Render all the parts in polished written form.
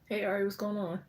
Hey Ari, what's going on?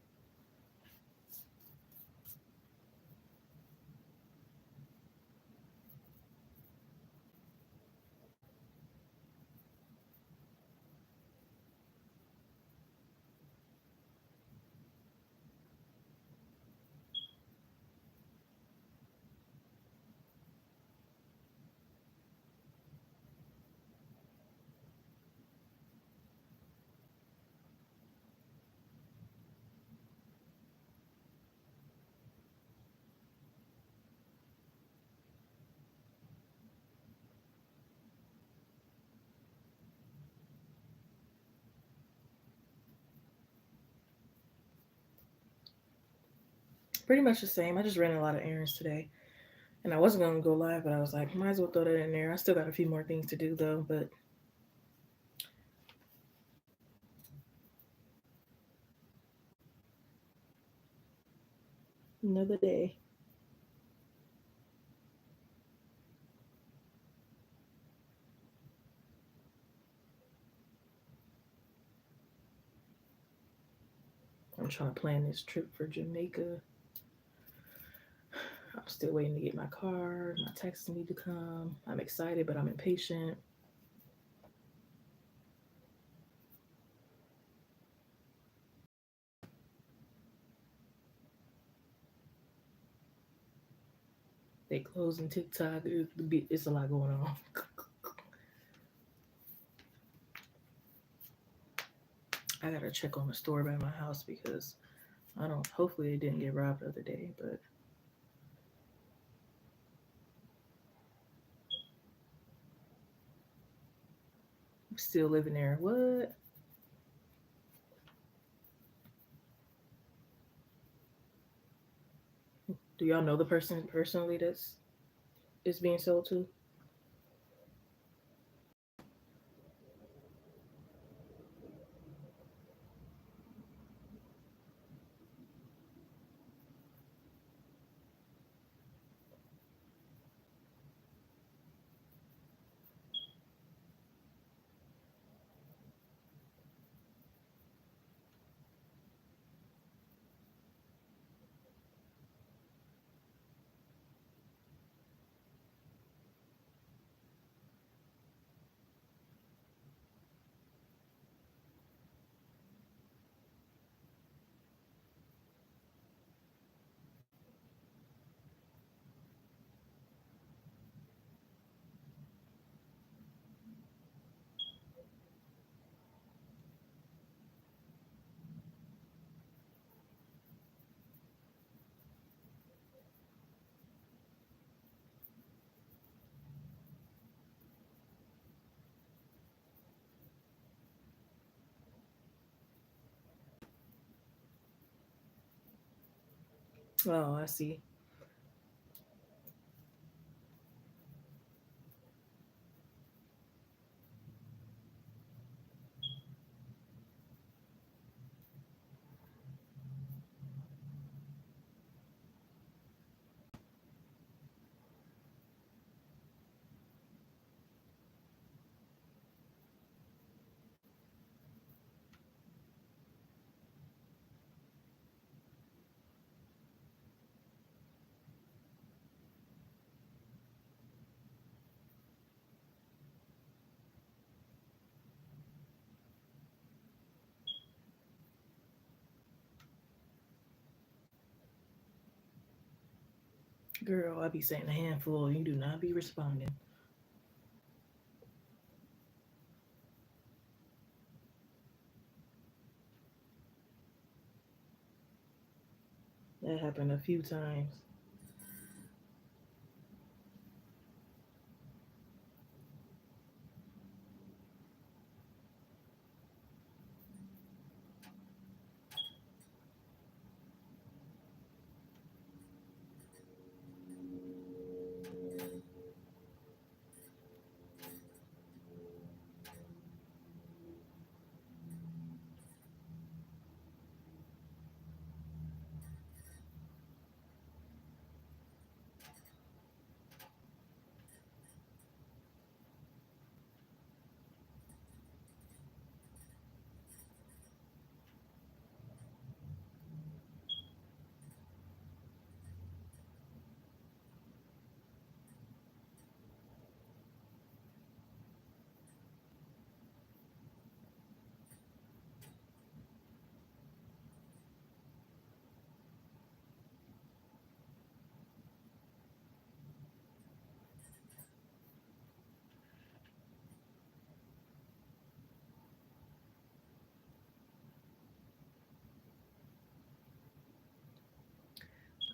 Pretty much the same. I just ran a lot of errands today. And I wasn't going to go live, but I was like, might as well throw that in there. I still got a few more things to do though, but another day. I'm trying to plan this trip for Jamaica. I'm still waiting to get my car. My taxes need to come. I'm excited, but I'm impatient. They closing TikTok. It's a lot going on. I gotta check on the store by my house because I don't. Hopefully, it didn't get robbed the other day, but I'm still living there. What? Do y'all know the person personally that's is being sold to? Oh, I see. Girl, I be saying a handful and you do not be responding. That happened a few times.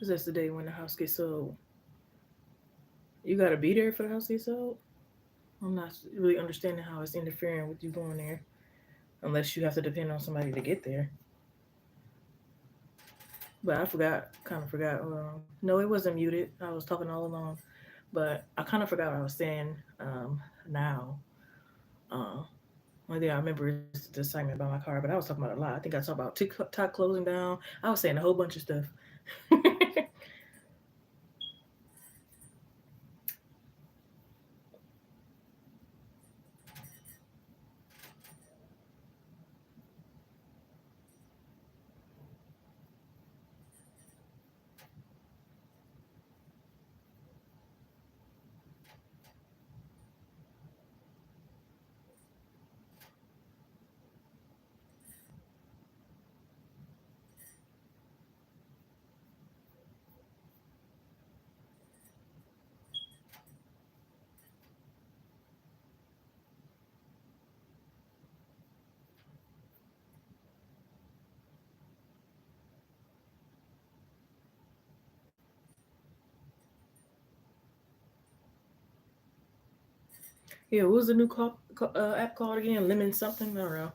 Cause that's the day when the house gets sold. You gotta be there for the house to get sold. I'm not really understanding how it's interfering with you going there, unless you have to depend on somebody to get there. But I forgot, kind of forgot. No, it wasn't muted. I was talking all along, but I kind of forgot what I was saying. Now, uh, one thing I remember is the excitement about my car, but I was talking about a lot. I think I talked about TikTok closing down. I was saying a whole bunch of stuff. Yeah, what was the new app called again? Lemon something? I don't know.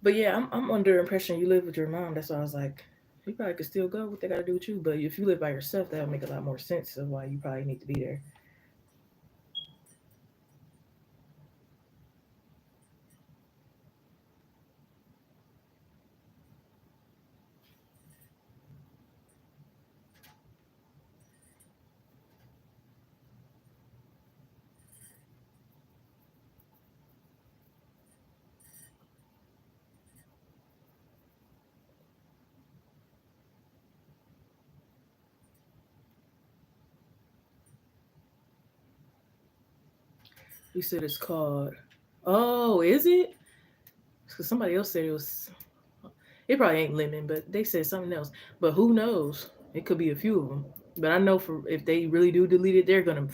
But yeah, I'm under the impression you live with your mom. That's why I was like, you probably could still go. What they got to do with you? But if you live by yourself, that would make a lot more sense of why you probably need to be there. You said it's called. Oh, is it? Because somebody else said it was. It probably ain't lemon, but they said something else. But who knows? It could be a few of them. But I know for if they really do delete it, they're gonna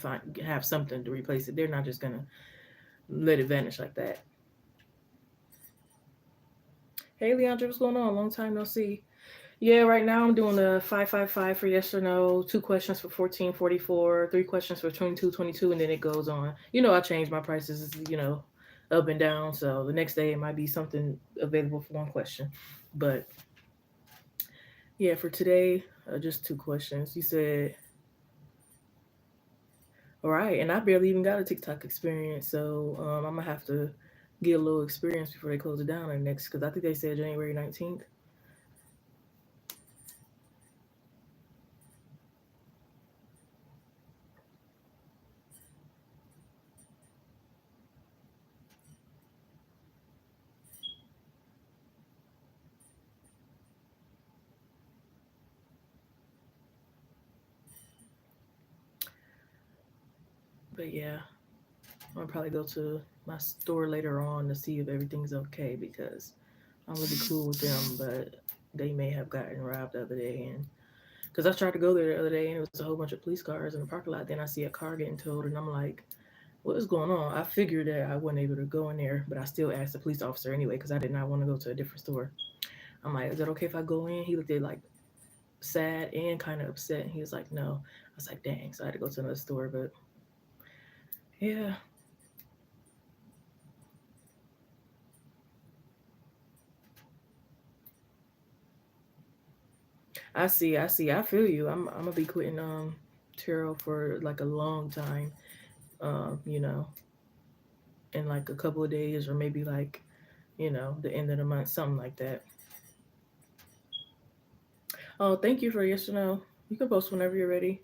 have something to replace it. They're not just gonna let it vanish like that. Hey, Leandra, what's going on? Long time no see. Yeah, right now I'm doing a 555 for yes or no, two questions for 1444, three questions for 2222, and then it goes on. I change my prices, up and down. So the next day it might be something available for one question. But yeah, for today, just two questions. You said, all right, and I barely even got a TikTok experience, so I'm gonna have to get a little experience before they close it down the next, because I think they said January 19th. But yeah, I'll probably go to my store later on to see if everything's okay because I'm really cool with them, but they may have gotten robbed the other day. And because I tried to go there the other day and it was a whole bunch of police cars in the parking lot, then I see a car getting towed, and I'm like, what is going on? I figured that I wasn't able to go in there, but I still asked the police officer anyway because I did not want to go to a different store. I'm like, is that okay if I go in? He looked at like sad and kind of upset. And he was like, no. I was like, dang. So I had to go to another store. But yeah, I see. I see. I feel you. I'm gonna be quitting tarot for like a long time. You know, in like a couple of days or maybe like the end of the month, something like that. Oh, thank you for yes or no. You can post whenever you're ready.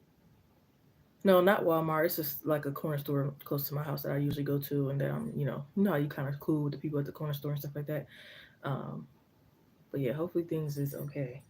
No, not Walmart. It's just like a corner store close to my house that I usually go to, and then how you kind of cool with the people at the corner store and stuff like that. Um, but yeah, hopefully things is okay.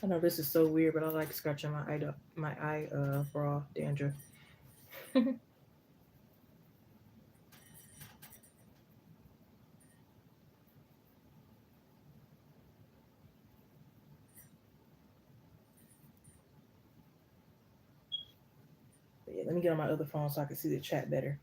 I know this is so weird, but I like scratching my eye bra dandruff. But yeah, let me get on my other phone so I can see the chat better.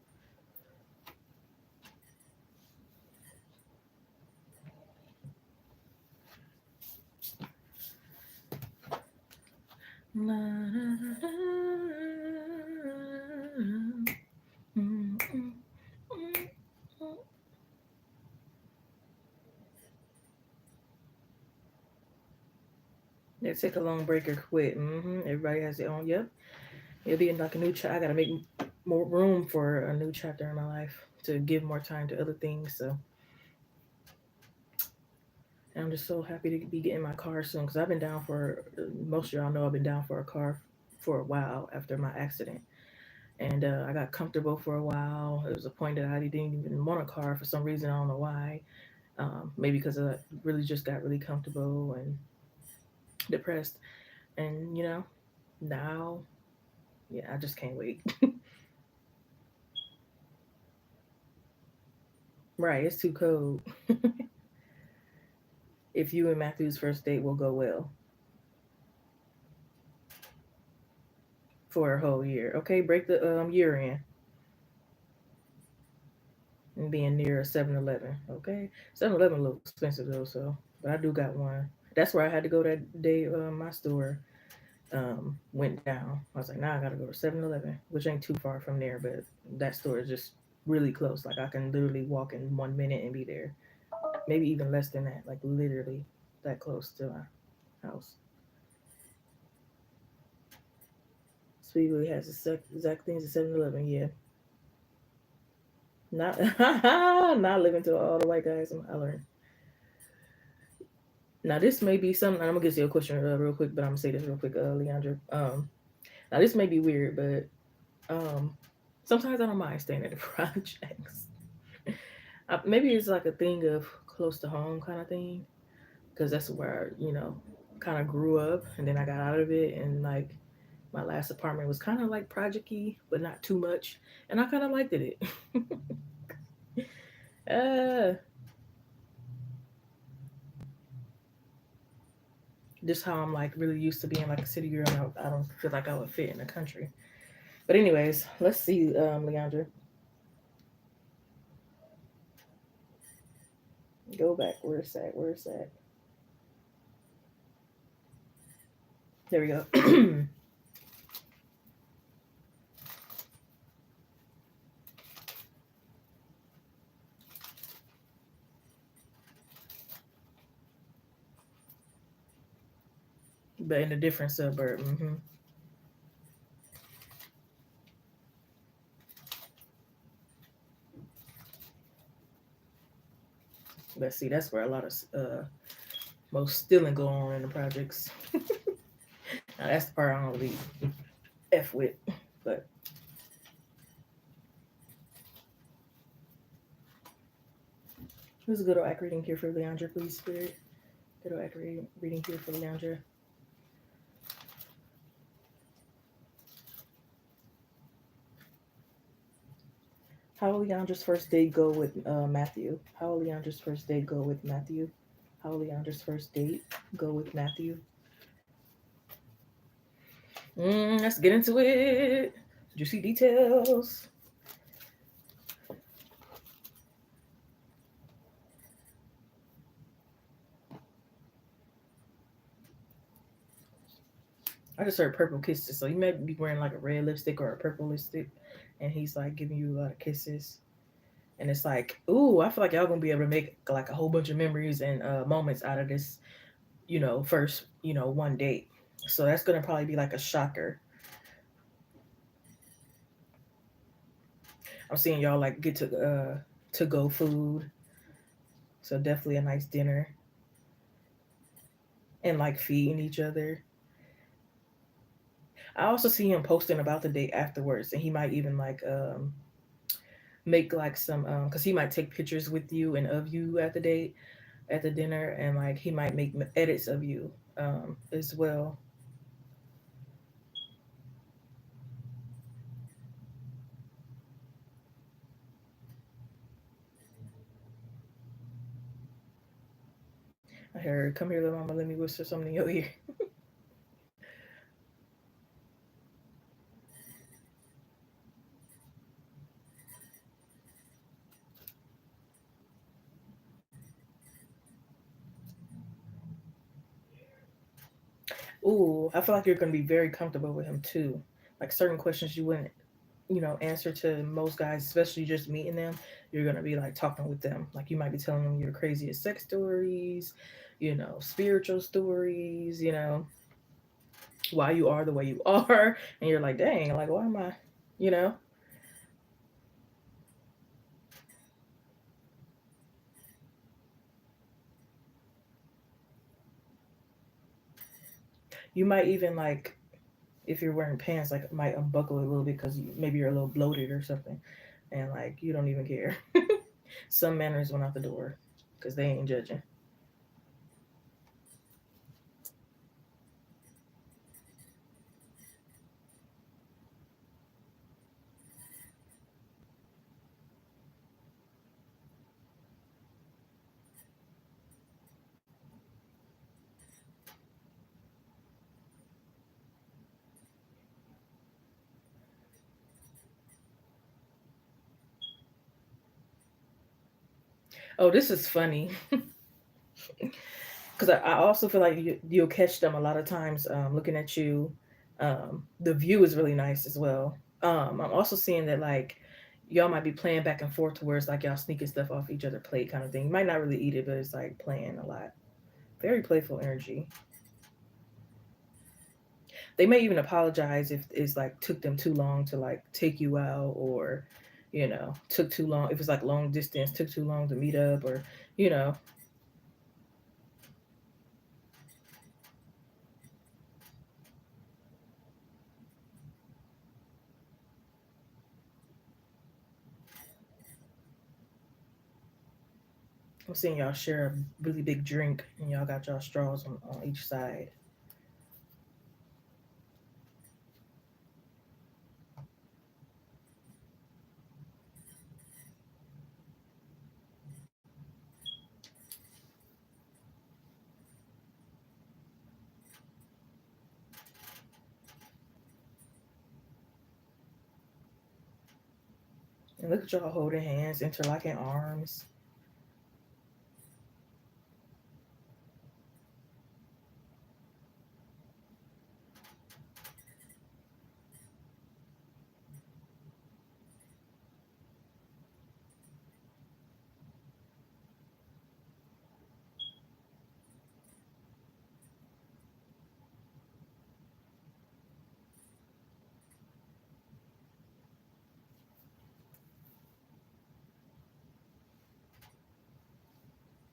Yeah, take a long break or quit. Everybody has their own. Yep, it'll be like a new chapter. I gotta make more room for a new chapter in my life to give more time to other things. So, and I'm just so happy to be getting my car soon because I've been down for most of y'all know I've been down for a car for a while after my accident, and I got comfortable for a while. It was a point that I didn't even want a car for some reason. I don't know why. Maybe because I really just got really comfortable and depressed, and now, yeah, I just can't wait. Right, it's too cold. If you and Matthew's first date will go well for a whole year, okay, break the year in and being near a 7-Eleven, okay. 7-Eleven a little expensive though, so but I do got one. That's where I had to go that day. My store went down. I was like, nah, I gotta go to 7-Eleven, which ain't too far from there, but that store is just really close. Like I can literally walk in 1 minute and be there. Maybe even less than that. Like literally that close to my house. Speedway has the exact things as 7-Eleven. Yeah, not not living to all the white guys. I learned. Now this may be something. I'm gonna get to your question real quick, but I'm gonna say this real quick, Leandra. Now this may be weird, but sometimes I don't mind staying at the projects. Maybe it's like a thing of close to home kind of thing, because that's where kind of grew up, and then I got out of it, and like my last apartment was kind of like projecty, but not too much, and I kind of liked it. uh, just how I'm like really used to being like a city girl. And I don't feel like I would fit in the country. But anyways, let's see, Leandra, go back. Where's that? Where's that? There we go. But in a different suburb. Let's see. That's where a lot of most stealing go on in the projects. Now that's the part I don't really f with. But who's a good or accurate reading here for Leandra, please, Spirit? Good or accurate reading here for Leandra. How will Leandra's first date go with Matthew? How will Leandra's first date go with Matthew? How will Leandra's first date go with Matthew? Let's get into it. Juicy details. I just heard purple kisses, so you may be wearing like a red lipstick or a purple lipstick, and he's like giving you a lot of kisses, and it's like, ooh, I feel like y'all gonna be able to make like a whole bunch of memories and moments out of this, first, one date. So that's gonna probably be like a shocker. I'm seeing y'all like get to go food, so definitely a nice dinner and like feeding each other. I also see him posting about the date afterwards, and he might even like make like some because he might take pictures with you and of you at the date. at the dinner, and like he might make edits of you as well. I heard, "Come here, little mama, let me whisper something in your ear." Ooh, I feel like you're gonna be very comfortable with him too. Like certain questions you wouldn't, answer to most guys, especially just meeting them. You're gonna be like talking with them. Like you might be telling them your craziest sex stories, spiritual stories, why you are the way you are, and you're like, dang, like why am I, you know? You might even like if you're wearing pants, like might unbuckle it a little bit because maybe you're a little bloated or something, and like you don't even care. Some manners went out the door because they ain't judging. Oh, this is funny because I also feel like you'll catch them a lot of times looking at you. The view is really nice as well. I'm also seeing that like y'all might be playing back and forth to where it's like y'all sneaking stuff off each other plate kind of thing. You might not really eat it, but it's like playing a lot. Very playful energy. They may even apologize if it's like took them too long to like take you out, or took too long if it's like long distance, took too long to meet up, or you know I'm seeing y'all share a really big drink and y'all got y'all straws on each side. And look at y'all holding hands, interlocking arms.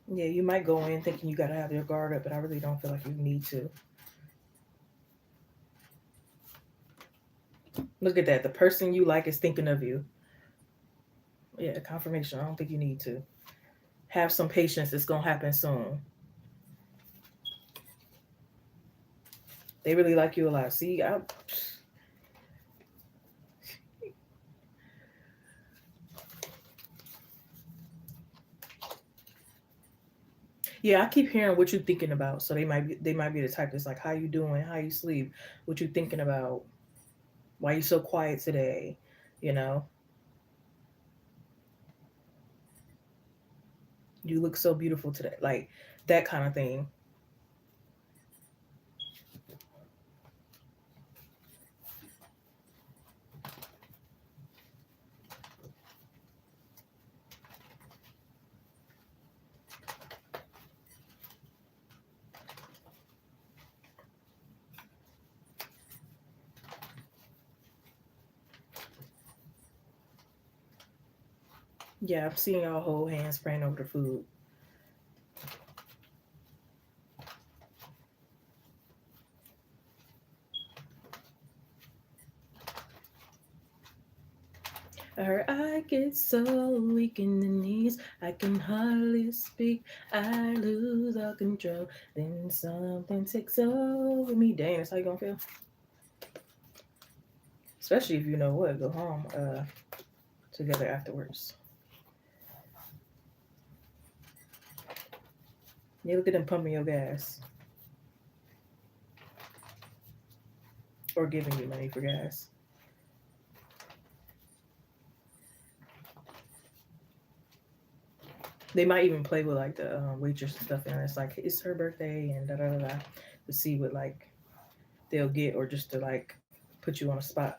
Yeah, you might go in thinking you gotta have your guard up, but I really don't feel like you need to. Look at that. The person you like is thinking of you. Yeah, confirmation. I don't think you need to. Have some patience. It's gonna happen soon. They really like you a lot. See, yeah, I keep hearing what you thinking about. So they might be the type that's like, how you doing? How you sleep? What you thinking about? Why you so quiet today? You know, you look so beautiful today. Like that kind of thing. Yeah, I'm seeing y'all hold hands praying over the food. Or I get so weak in the knees, I can hardly speak. I lose all control. Then something takes over me. Dang, that's how you gonna feel. Especially if you know what, go home together afterwards. You look at them pumping your gas or giving you money for gas. They might even play with like the waitress and stuff, and it's like it's her birthday and da da da da to see what like they'll get, or just to like put you on a spot.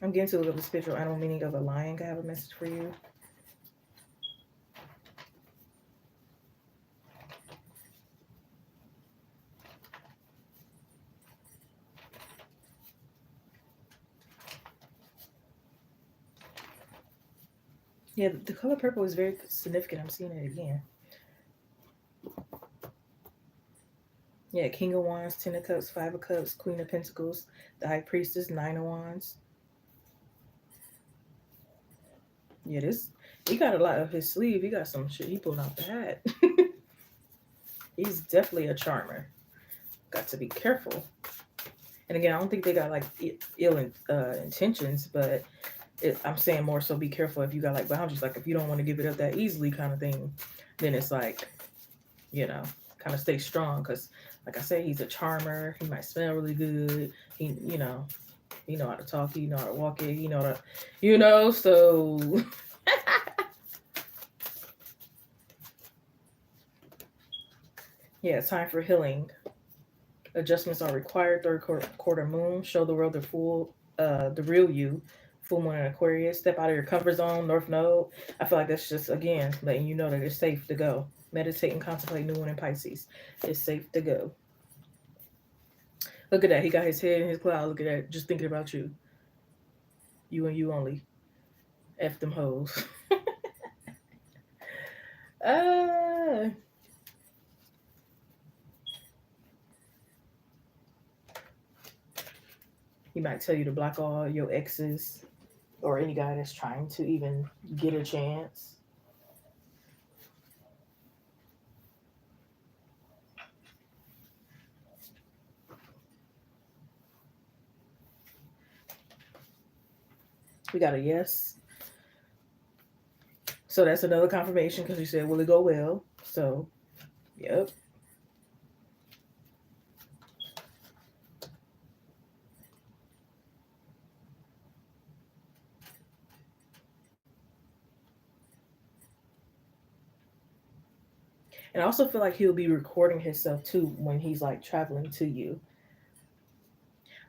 I'm getting to look up the spiritual animal meaning of a lion. I have a message for you. Yeah, the color purple is very significant. I'm seeing it again. Yeah, King of Wands, Ten of Cups, Five of Cups, Queen of Pentacles, the High Priestess, Nine of Wands. Yeah, this he got a lot up his sleeve. He got some shit he pulled out the hat. He's definitely a charmer. Got to be careful. And again, I don't think they got like ill intentions, but I'm saying more so be careful if you got like boundaries. Like if you don't want to give it up that easily, kind of thing, then it's like, you know, kind of stay strong. Because like I said, he's a charmer. He might smell really good. He know how to talk. He know how to walk it. He know how to, So yeah, it's time for healing. Adjustments are required. Third quarter moon. Show the world the real you. Full moon in Aquarius. Step out of your comfort zone. North Node. I feel like that's just again letting you know that it's safe to go. Meditate and contemplate new one in Pisces. It's safe to go. Look at that. He got his head in his cloud. Look at that. Just thinking about you. You and you only. F them hoes. uh, he might tell you to block all your exes or any guy that's trying to even get a chance. We got a yes. So that's another confirmation because you said, will it go well? So, yep. And I also feel like he'll be recording himself too when he's like traveling to you.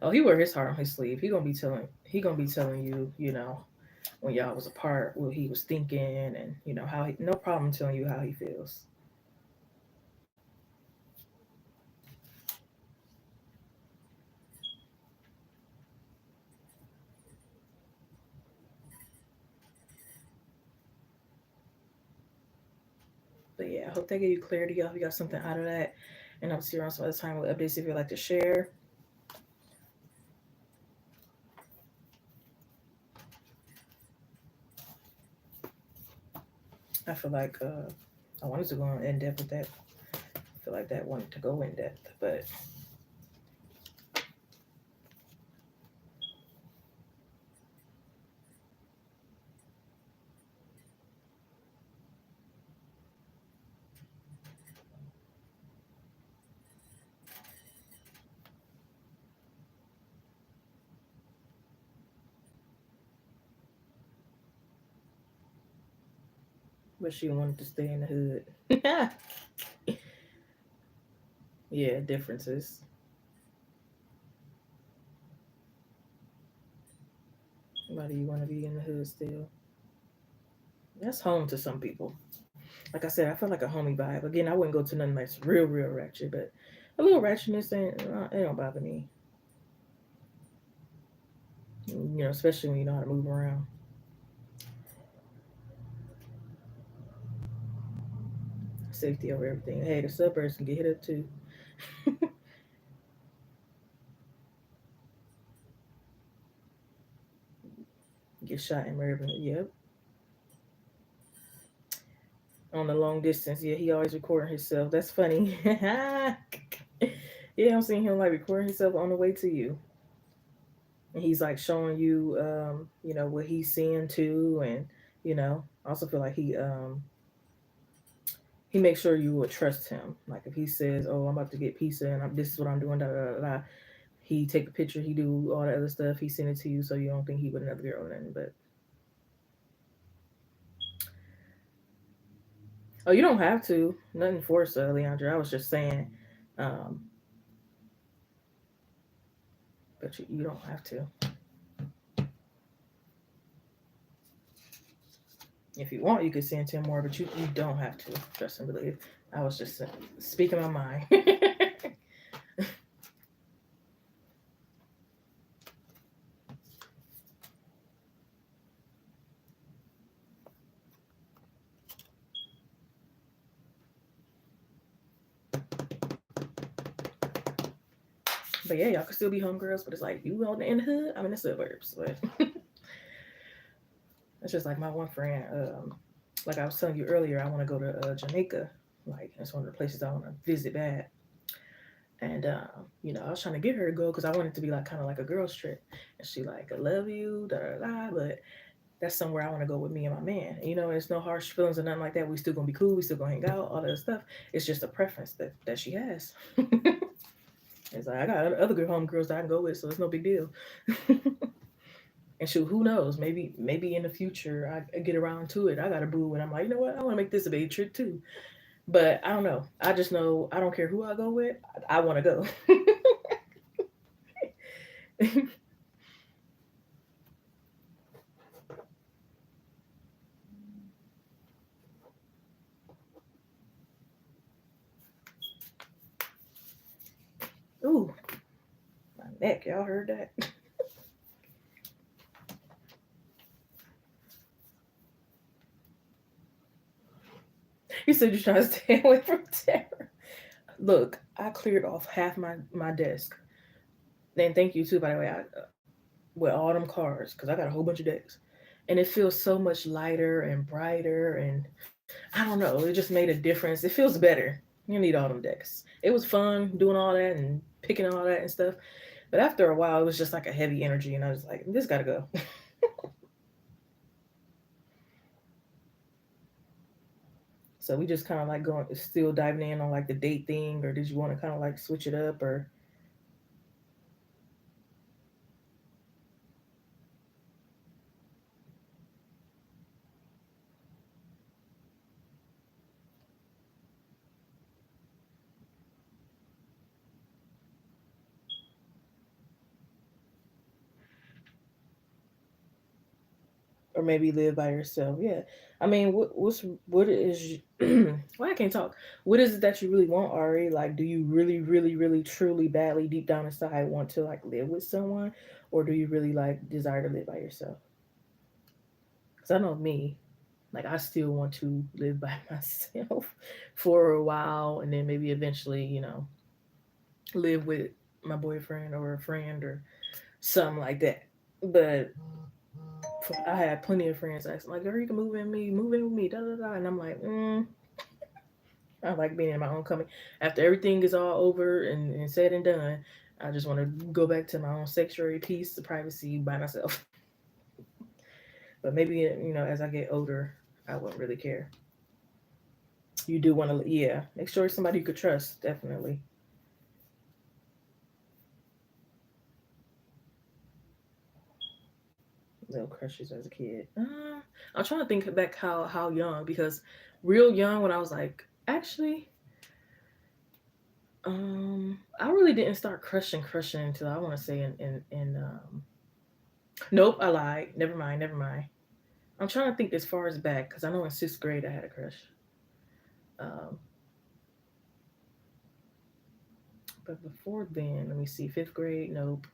Oh, he wear his heart on his sleeve. He gonna be telling you, when y'all was apart, what he was thinking, and how he no problem telling you how he feels. But yeah, I hope that gave you clarity. I hope you got something out of that. And I'll see you around some other time with updates if you'd like to share. I feel like I wanted to go in depth with that. I feel like that wanted to go in depth, but she wanted to stay in the hood. Yeah, differences. Why do you want to be in the hood still? That's home to some people. Like I said, I feel like a homie vibe. Again, I wouldn't go to nothing that's real, real ratchet, but a little ratchetness ain't it don't bother me. Especially when you know how to move around. Safety over everything. Hey, the suburbs can get hit up too. Get shot and murdered. Yep. On the long distance. Yeah, he always recording himself. That's funny. Yeah, I'm seeing him like recording himself on the way to you. And he's like showing you what he's seeing too, and I also feel like he makes sure you would trust him. Like if he says, "Oh, I'm about to get pizza and this is what I'm doing," da, da, da, da, he take a picture, he do all the other stuff, he send it to you, so you don't think he with another girl or nothing. But oh, you don't have to. Nothing forced, Leandra. I was just saying, um, but you don't have to. If you want, you could send 10 more, but you don't have to. Trust and believe. I was just speaking my mind. But yeah, y'all could still be homegirls, but it's like you out in the hood, I'm in the suburbs. But it's just like my one friend. Like I was telling you earlier, I want to go to Jamaica. Like it's one of the places I want to visit bad. And I was trying to get her to go because I wanted it to be like kind of like a girls trip. And she like, I love you, da da da. But that's somewhere I want to go with me and my man. It's no harsh feelings or nothing like that. We still gonna be cool. We still gonna hang out, all that stuff. It's just a preference that she has. It's like I got other good homegirls that I can go with, so it's no big deal. And shoot, who knows? Maybe in the future I get around to it. I got a boo, and I'm like, you know what? I want to make this a big trip too. But I don't know. I just know I don't care who I go with. I want to go. Ooh, my neck. Y'all heard that? You said you're trying to stay away from terror. Look, I cleared off half my desk. And thank you too, by the way. With all them cards, because I got a whole bunch of decks, and it feels so much lighter and brighter, and I don't know. It just made a difference. It feels better. You need all them decks. It was fun doing all that and picking all that and stuff. But after a while, it was just like a heavy energy, and I was like, this gotta go. So we just kind of like going, still diving in on like the date thing, or did you want to kind of like switch it up, or maybe live by yourself? Yeah. I mean, what is why I can't talk? What is it that you really want, Ari? Like, do you really, really, really, truly, badly, deep down inside, want to like live with someone, or do you really like desire to live by yourself? Because I know me, like I still want to live by myself for a while, and then maybe eventually, live with my boyfriend or a friend or something like that. But I had plenty of friends asking, like, "Girl, you can move in with me, da da da," and I'm like, I like being in my own company. After everything is all over and said and done, I just want to go back to my own sanctuary, peace, the privacy by myself. But maybe as I get older, I wouldn't really care. You do want to, yeah, make sure it's somebody you could trust, definitely. Little crushes as a kid. I'm trying to think back how young, because real young when I was like, actually, I really didn't start crushing until I want to say in nope, I lied. Never mind, never mind. I'm trying to think as far as back because I know in sixth grade I had a crush. Um, but before then, let me see, fifth grade, nope.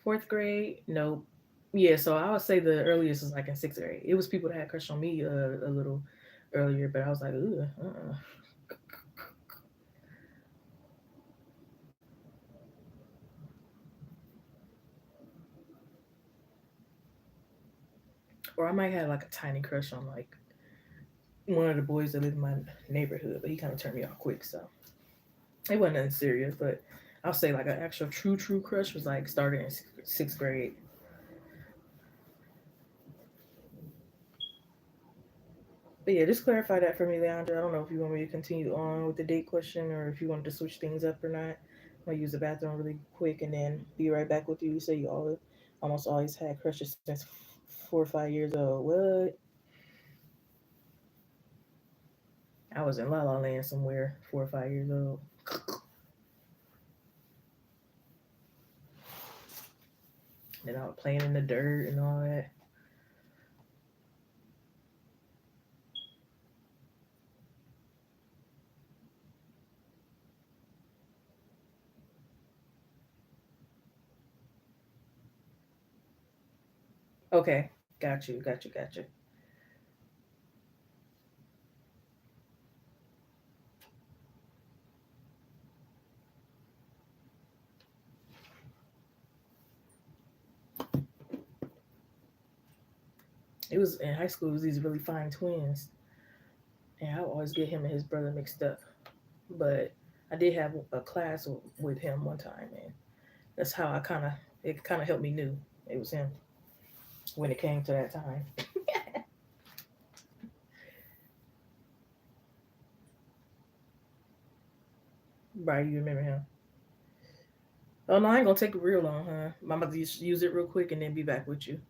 Fourth grade, nope. Yeah, so I would say the earliest was like in sixth grade. It was people that had crush on me a little earlier, but I was like, ooh, uh-uh. Or I might have like a tiny crush on like one of the boys that live in my neighborhood, but he kind of turned me off quick, so it wasn't nothing serious. But I'll say like an actual true crush was like started in sixth grade. But yeah, just clarify that for me, Leandra. I don't know if you want me to continue on with the date question or if you wanted to switch things up or not. I'm gonna use the bathroom really quick and then be right back with you. You say you almost always had crushes since 4 or 5 years old. What? I was in La La Land somewhere 4 or 5 years old. And I was playing in the dirt and all that. Okay, got you. It was in high school. It was these really fine twins, and I would always get him and his brother mixed up. But I did have a class with him one time, and that's how it kind of helped me knew it was him when it came to that time. Right, you remember him? Oh no, I ain't gonna take it real long, huh? I'm about to use it real quick and then be back with you.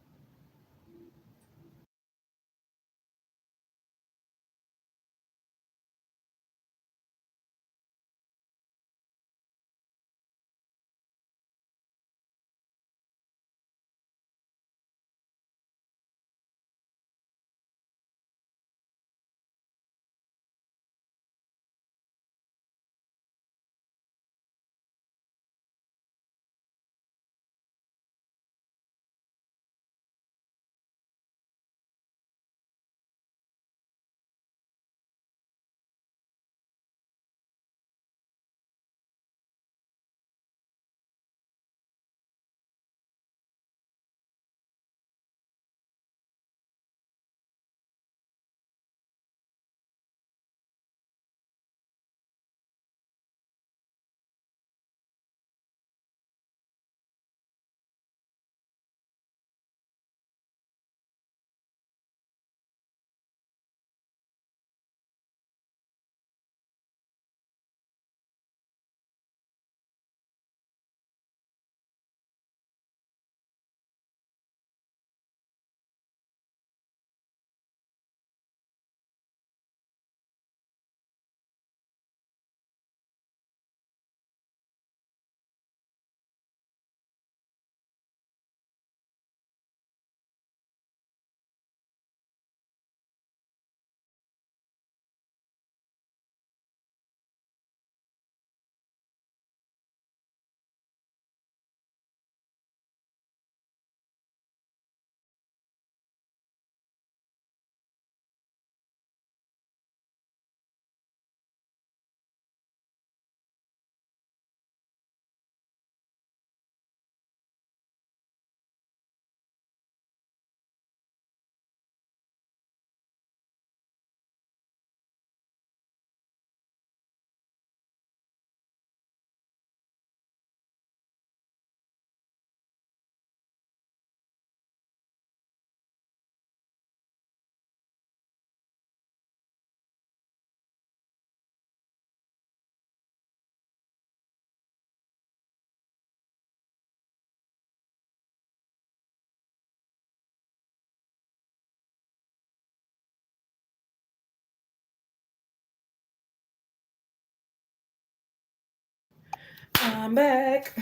I'm back.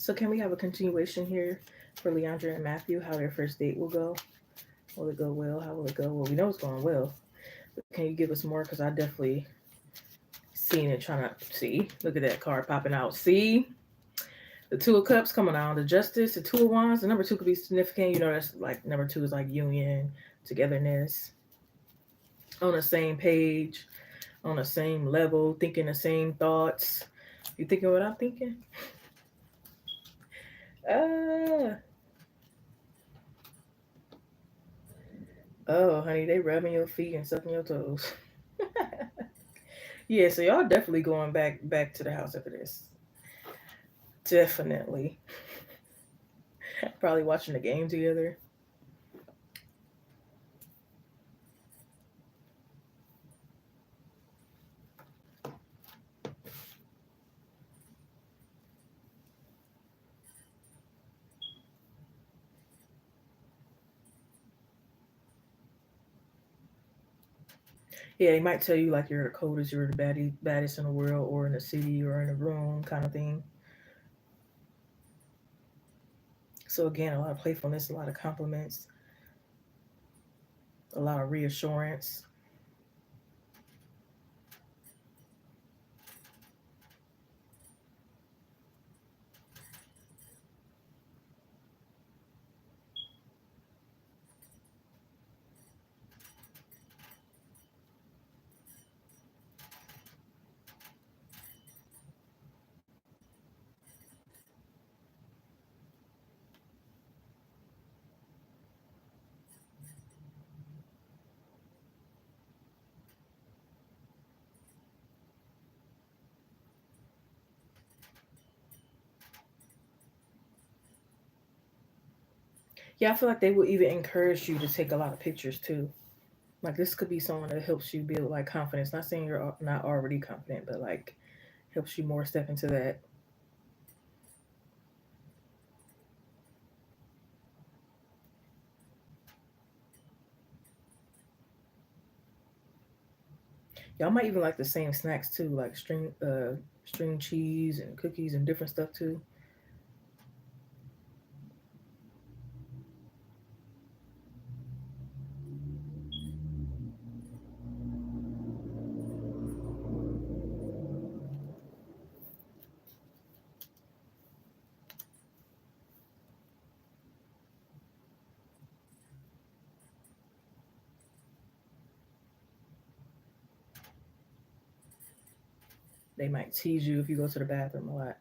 So can we have a continuation here for Leandra and Matthew? How their first date will go? Will it go well? How will it go? Well, we know it's going well. But can you give us more? Because I definitely seen it trying to see. Look at that card popping out. See the Two of Cups coming out. The Justice, the Two of Wands. The number two could be significant. You know, that's like number two is like union, togetherness, on the same page, on the same level, thinking the same thoughts. You thinking what I'm thinking? Uh oh, honey, they rubbing your feet and sucking your toes. Yeah, so y'all definitely going back to the house after this. Definitely. Probably watching the game together. Yeah, they might tell you like you're the coldest, you're the baddest in the world, or in the city, or in the room, kind of thing. So again, a lot of playfulness, a lot of compliments, a lot of reassurance. Yeah, I feel like they will even encourage you to take a lot of pictures too. Like this could be someone that helps you build like confidence. Not saying you're not already confident, but like helps you more step into that. Y'all might even like the same snacks too, like string cheese and cookies and different stuff too. They might tease you if you go to the bathroom a lot.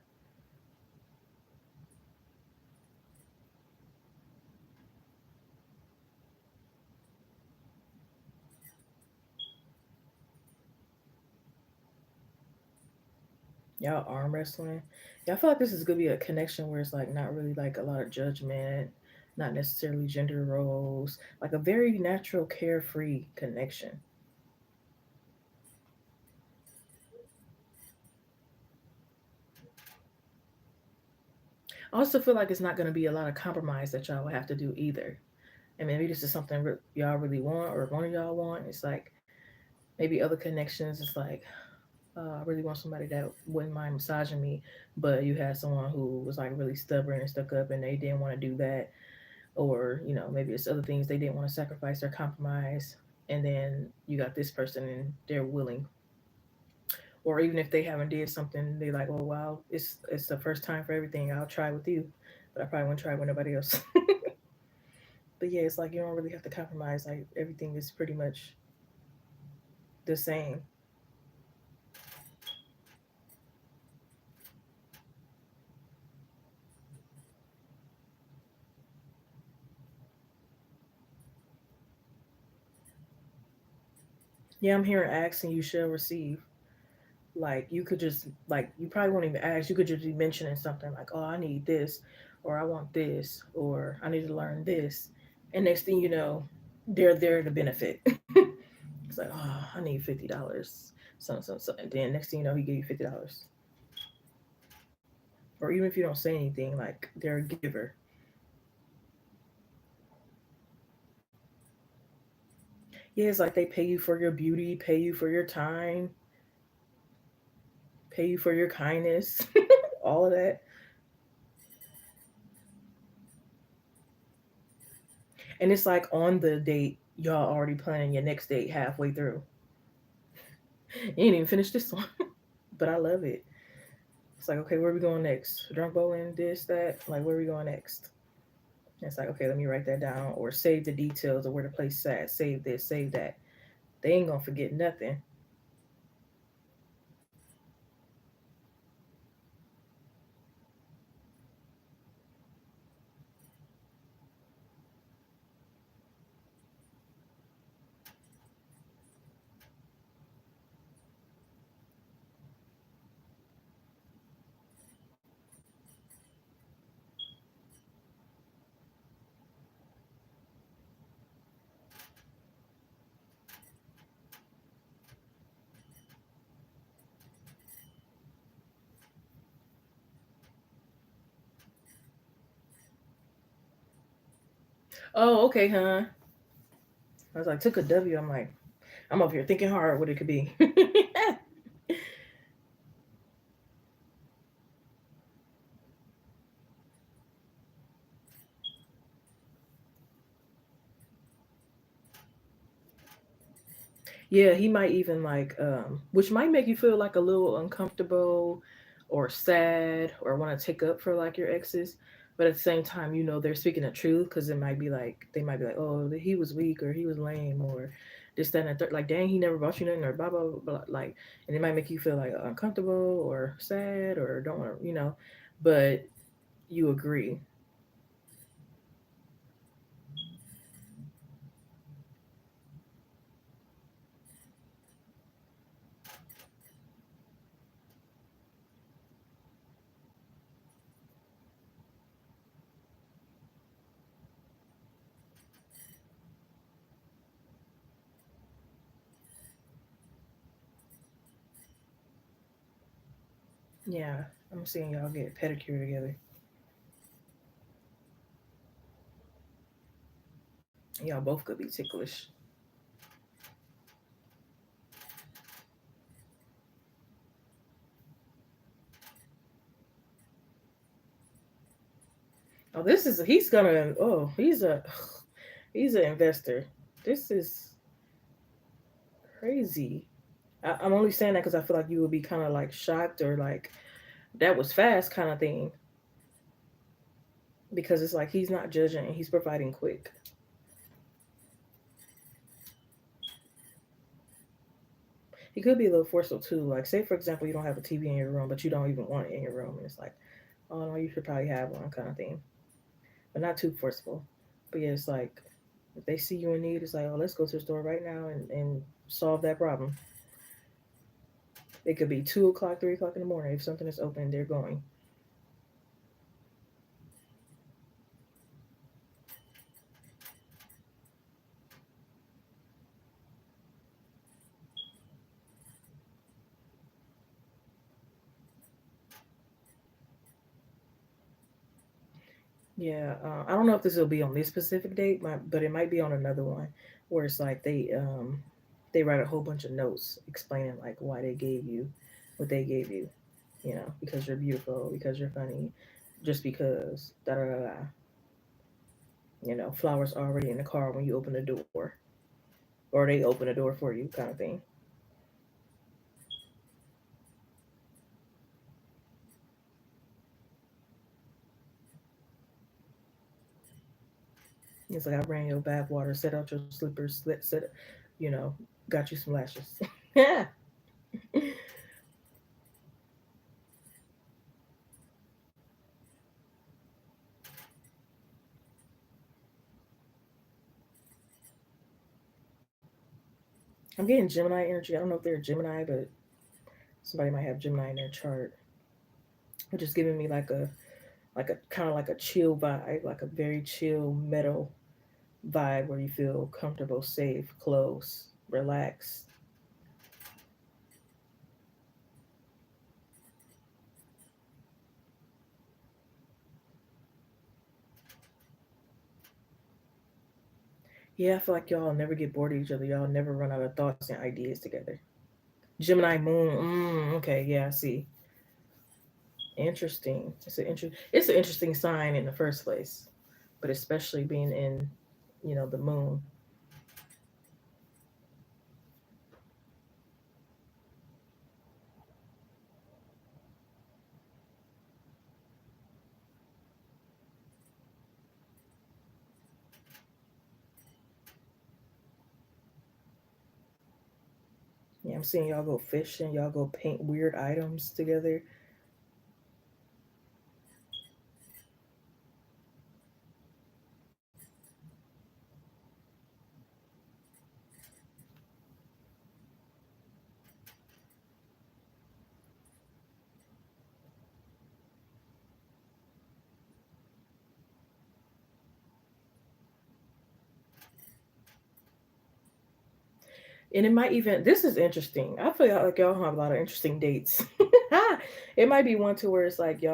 Y'all arm wrestling. Yeah, I feel like this is gonna be a connection where it's like not really like a lot of judgment, not necessarily gender roles, like a very natural, carefree connection. I also feel like it's not gonna be a lot of compromise that y'all will have to do either. And maybe this is something y'all really want, or one of y'all want. It's like maybe other connections. It's like I really want somebody that wouldn't mind massaging me, but you had someone who was like really stubborn and stuck up, and they didn't want to do that, or maybe it's other things they didn't want to sacrifice or compromise, and then you got this person and they're willing, or even if they haven't did something, they like, oh wow, it's the first time for everything. I'll try with you, but I probably won't try with nobody else. But yeah, it's like you don't really have to compromise. Like everything is pretty much the same. Yeah, I'm hearing ask and you shall receive. Like you could just like you probably won't even ask. You could just be mentioning something like, "Oh, I need this," or "I want this," or "I need to learn this," and next thing you know, they're there to benefit. It's like, "Oh, I need $50." So, and then next thing you know, he gave you $50. Or even if you don't say anything, like they're a giver. Yeah, it's like they pay you for your beauty, pay you for your time, pay you for your kindness, all of that. And it's like on the date, y'all already planning your next date halfway through. You ain't even finished this one, but I love it. It's like, okay, where are we going next? Drunk bowling, this, that. Like, where are we going next? And it's like, okay, let me write that down or save the details of where the place at. Save this, save that. They ain't gonna forget nothing. Oh, okay, huh? I was like, took a W. I'm like, I'm up here thinking hard what it could be. Yeah, he might even like, which might make you feel like a little uncomfortable or sad or want to take up for like your exes. But at the same time, they're speaking the truth because it might be like, they might be like, oh, he was weak or he was lame or this, that, and the third. Like, dang, he never bought you nothing or blah, blah, blah, blah. Like, and it might make you feel like uncomfortable or sad or don't want to, but you agree. Yeah, I'm seeing y'all get a pedicure together. Y'all both could be ticklish. Oh, he's an investor. This is crazy. I'm only saying that because I feel like you would be kind of like shocked or like that was fast kind of thing because it's like he's not judging and he's providing quick. He could be a little forceful too. Like, say for example, you don't have a TV in your room, but you don't even want it in your room, and it's like, oh no, you should probably have one kind of thing, but not too forceful. But yeah, it's like if they see you in need, it's like, oh, let's go to the store right now and solve that problem. It could be 2 o'clock, 3 o'clock in the morning. If something is open, they're going. Yeah, I don't know if this will be on this specific date, but it might be on another one where it's like they write a whole bunch of notes explaining like why they gave you what they gave you, because you're beautiful, because you're funny, just because da da da da. Flowers already in the car when you open the door, or they open the door for you, kind of thing. It's like I ran your bath water, set out your slippers, you know, got you some lashes. Yeah, I'm getting Gemini energy. I don't know if they're a Gemini, but somebody might have Gemini in their chart, which is giving me like a kind of like a chill vibe, like a very chill metal vibe where you feel comfortable, safe, close, relaxed. Yeah, I feel like y'all never get bored of each other. Y'all never run out of thoughts and ideas together. Gemini moon. Okay, yeah, I see. Interesting. It's an interesting sign in the first place, but especially being in the moon. Yeah, I'm seeing y'all go fishing, y'all go paint weird items together. And it might even, this is interesting. I feel like y'all have a lot of interesting dates. It might be one to where it's like be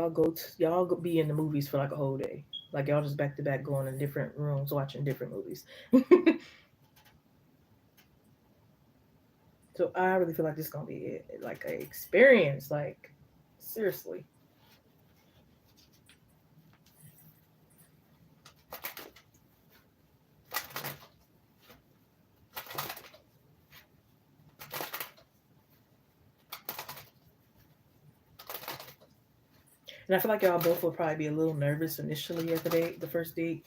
in the movies for like a whole day. Like y'all just back to back going in different rooms watching different movies. So I really feel like this is gonna be like a experience. Like seriously. And I feel like y'all both will probably be a little nervous initially at the first date.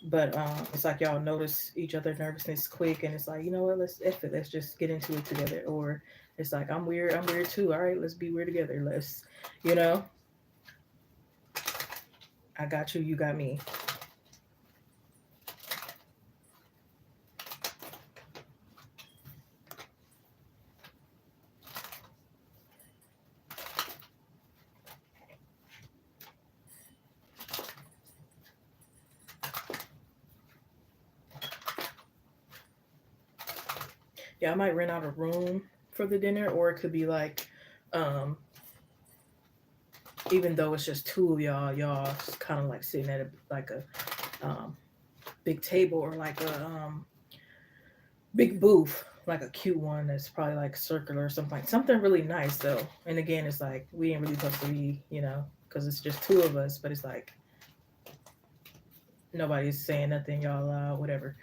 But it's like y'all notice each other nervousness quick, and it's like, you know what, let's F it, let's just get into it together. Or it's like, I'm weird too. All right, let's be weird together. Let's, you know, I got you, you got me. Yeah, I might rent out a room for the dinner, or it could be like, um, even though it's just two of y'all kind of like sitting at a big table or like a big booth, like a cute one that's probably like circular or something, like something really nice though. And again, it's like we ain't really supposed to be, because it's just two of us, but it's like nobody's saying nothing, y'all whatever.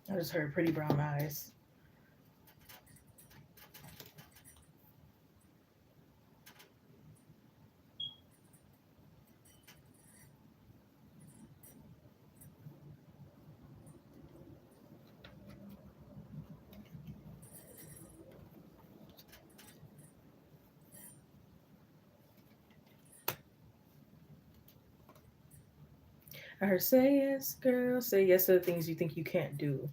I just heard pretty brown eyes. I heard say yes, girl. Say yes to the things you think you can't do.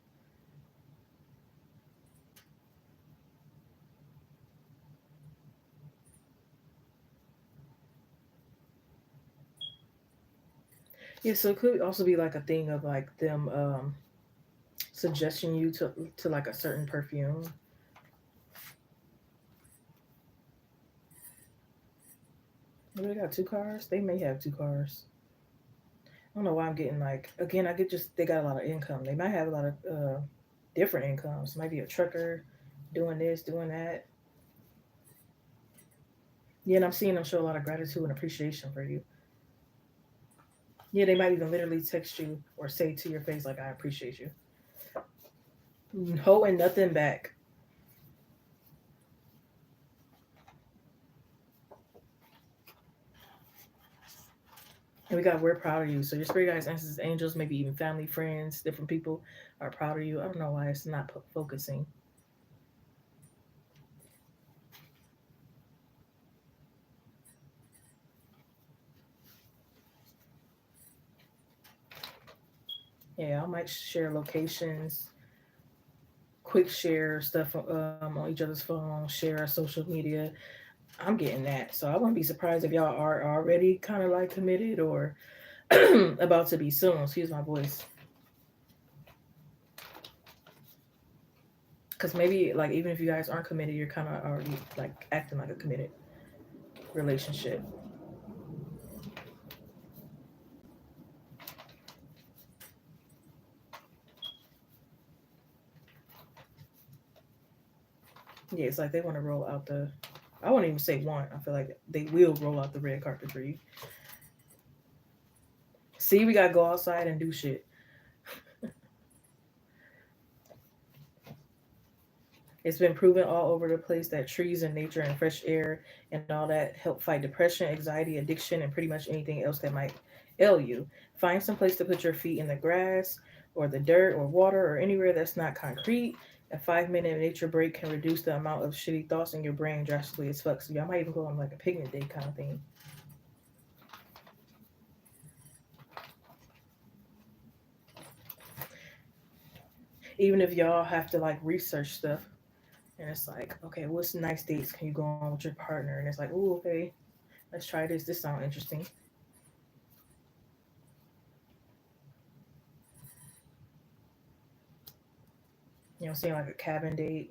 Yeah, so it could also be like a thing of like them suggesting you to like a certain perfume. Maybe they got two cars. They may have two cars. I don't know why I'm getting like again. I get just they got a lot of income. They might have a lot of different incomes. Might be a trucker doing this, doing that. Yeah, and I'm seeing them show a lot of gratitude and appreciation for you. Yeah, they might even literally text you or say to your face like, "I appreciate you," holding nothing back. And we got we're proud of you. So your spirit guides, ancestors, angels, maybe even family, friends, different people are proud of you. I don't know why it's not focusing. Yeah, I might share locations, quick share stuff on each other's phone, share our social media. I'm getting that. So I wouldn't be surprised if y'all are already kind of like committed or about to be soon. Excuse my voice. Because maybe like even if you guys aren't committed, you're kind of already like acting like a committed relationship. Yeah, it's like they want to roll out the. I won't even say want. I feel like they will roll out the red carpet for you. See, we gotta go outside and do shit. It's been proven all over the place that trees and nature and fresh air and all that help fight depression, anxiety, addiction, and pretty much anything else that might ail you. Find some place to put your feet in the grass or the dirt or water or anywhere that's not concrete. A 5 minute nature break can reduce the amount of shitty thoughts in your brain drastically as fuck. So y'all might even go on like a picnic day kind of thing. Even if y'all have to like research stuff and it's like, okay, what's nice dates can you go on with your partner? And it's like, oh, okay, let's try this. This sounds interesting. You know, seeing like a cabin date.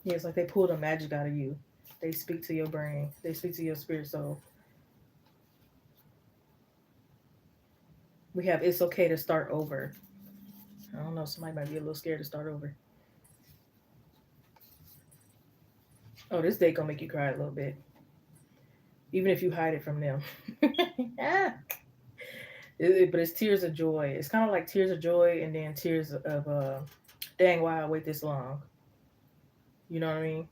Yeah, it's like they pull the magic out of you. They speak to your brain. They speak to your spirit soul. We have it's okay to start over. I don't know. Somebody might be a little scared to start over. Oh, this date gonna make you cry a little bit, even if you hide it from them. Ah. But it's tears of joy. It's kind of like tears of joy and then tears of dang, why I wait this long. You know what I mean?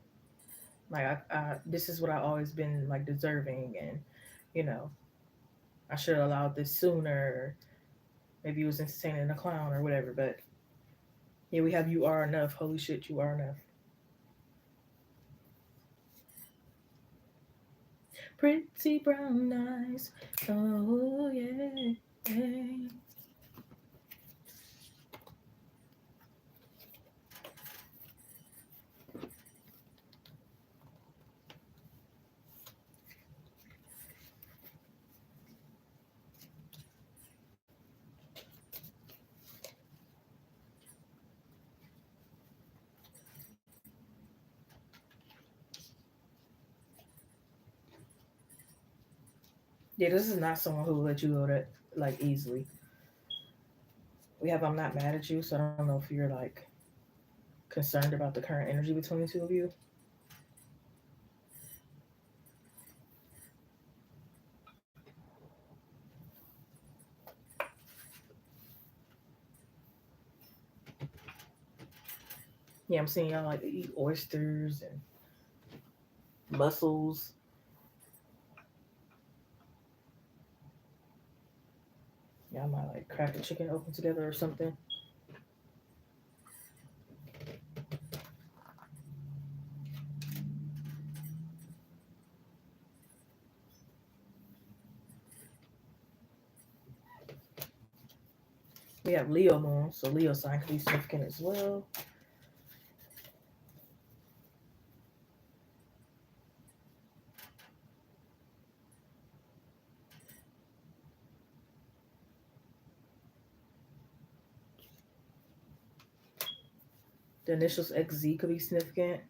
Like this is what I always been like deserving, and you know, I should have allowed this sooner. Maybe it was entertaining a clown or whatever. But yeah, we have you are enough. Holy shit, you are enough. Pretty brown eyes. Oh yeah. Yeah. Yeah, this is not someone who will let you go that like easily. We have I'm not mad at you, so I don't know if you're like concerned about the current energy between the two of you. Yeah, I'm seeing y'all like eat oysters and mussels. Y'all might like crack a chicken open together or something. We have Leo moon, so Leo sign could be significant as well. The initials XZ could be significant.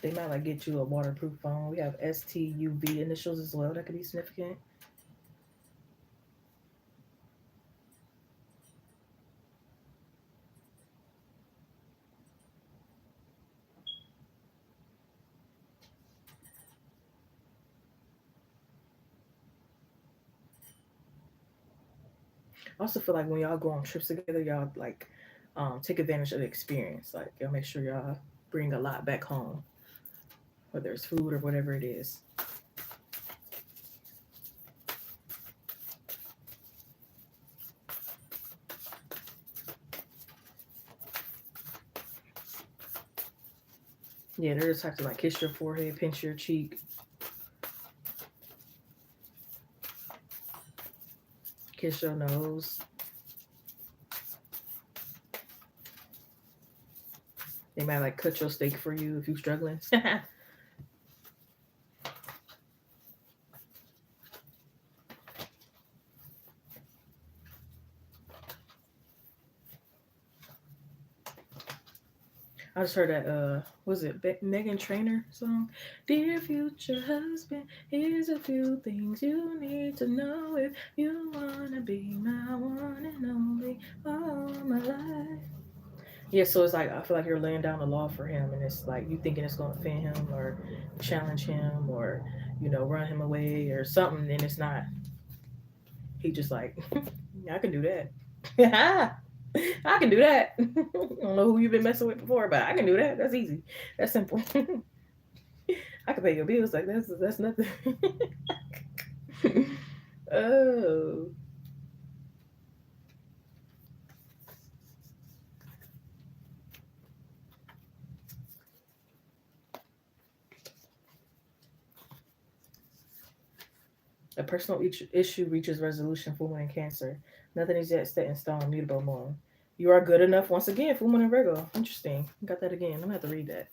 They might like get you a waterproof phone. We have STUV initials as well that could be significant. I also feel like when y'all go on trips together, y'all like take advantage of the experience. Like y'all make sure y'all bring a lot back home, whether it's food or whatever it is. Yeah, they're just have to like kiss your forehead, pinch your cheek. kiss your nose. They might like cut your steak for you if you're struggling. I just heard that was it Megan Trainor song? Dear future husband, here's a few things you need to know if you wanna be my one and only all my life. Yeah, so it's like I feel like you're laying down the law for him, and it's like you thinking it's gonna offend him or challenge him or run him away or something, and it's not. He just like I can do that. I can do that. I don't know who you've been messing with before, but I can do that. That's easy. That's simple. I can pay your bills. Like that's nothing. Oh, a personal issue reaches resolution for women in Cancer. Nothing is yet set in stone. Mutable moon. You are good enough once again for women in Virgo. Interesting. Got that again. I'm gonna have to read that.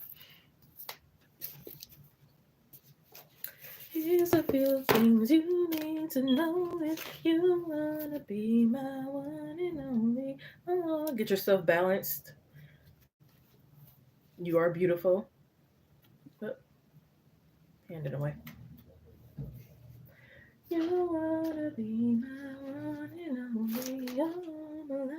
Here's a few things you need to know if you wanna be my one and only. Oh, get yourself balanced. You are beautiful. Oh, hand it away. You wanna be my one and only all my life.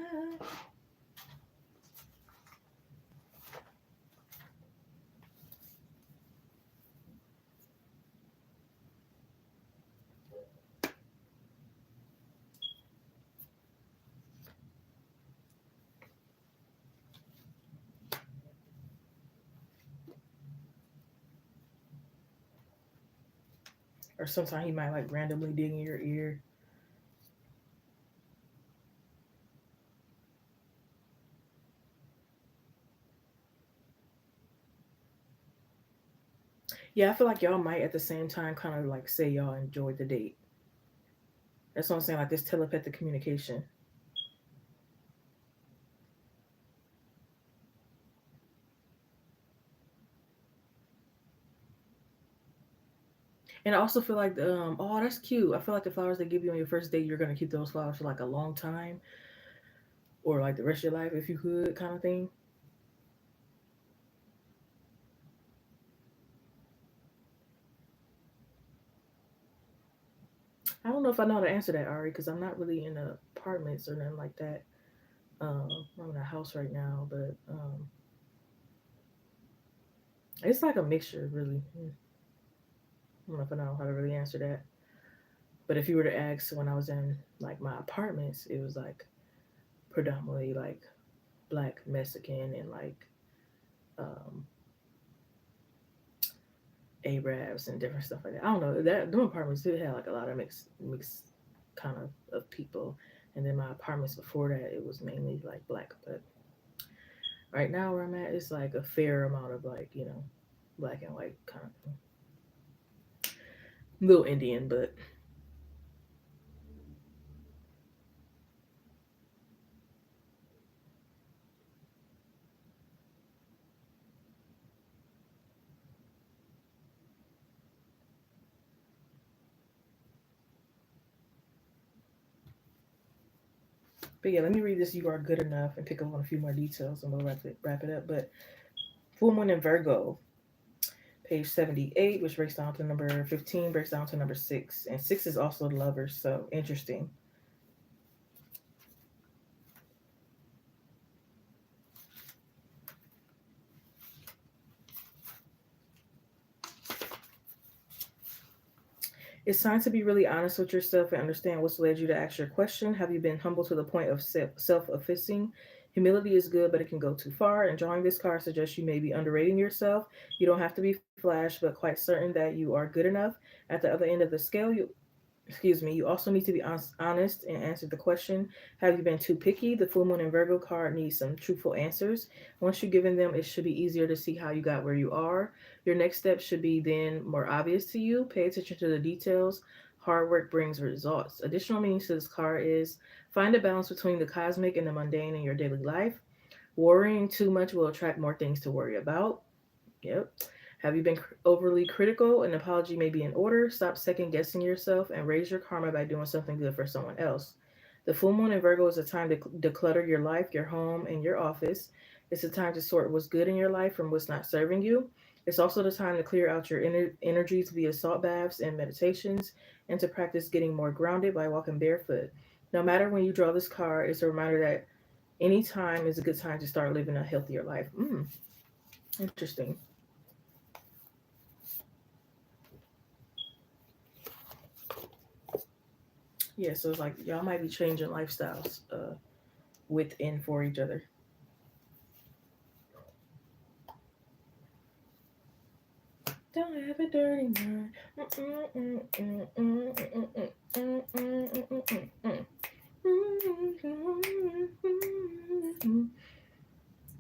Or sometimes he might like randomly dig in your ear. Yeah, I feel like y'all might at the same time kind of like say y'all enjoyed the date. That's what I'm saying, like this telepathic communication. And I also feel like oh, that's cute. I feel like the flowers they give you on your first date, you're gonna keep those flowers for like a long time, or like the rest of your life if you could, kind of thing. I don't know if I know how to answer that, Ari, because I'm not really in apartments or nothing like that. I'm in a house right now, but it's like a mixture, really. I don't know if I know how to really answer that. But if you were to ask when I was in like my apartments, it was like predominantly like black Mexican and like um, Arabs and different stuff like that. I don't know that them apartments did have like a lot of mixed kind of people, and then my apartments before that it was mainly like black. But right now where I'm at, it's like a fair amount of like black and white kind of little Indian, but yeah. Let me read this. You are good enough, and pick up on a few more details, and we'll wrap it up. But full moon in Virgo, page 78, which breaks down to number 15, breaks down to number 6, and 6 is also the lovers. So interesting. It's time to be really honest with yourself and understand what's led you to ask your question. Have you been humble to the point of self-effacing? Humility is good, but it can go too far. And drawing this card suggests you may be underrating yourself. You don't have to be flash, but quite certain that you are good enough. At the other end of the scale, you also need to be honest and answer the question, have you been too picky? The full moon and Virgo card needs some truthful answers. Once you've given them, it should be easier to see how you got where you are. Your next step should be then more obvious to you. Pay attention to the details. Hard work brings results. Additional meanings to this card is find a balance between the cosmic and the mundane in your daily life. Worrying too much will attract more things to worry about. Yep. Have you been overly critical? An apology may be in order. Stop second guessing yourself and raise your karma by doing something good for someone else. The full moon in Virgo is a time to declutter your life, your home, and your office. It's a time to sort what's good in your life from what's not serving you. It's also the time to clear out your energies via salt baths and meditations, and to practice getting more grounded by walking barefoot. No matter when you draw this card, it's a reminder that any time is a good time to start living a healthier life. Interesting. Yeah, so it's like y'all might be changing lifestyles with and for each other. Don't have a dirty mind.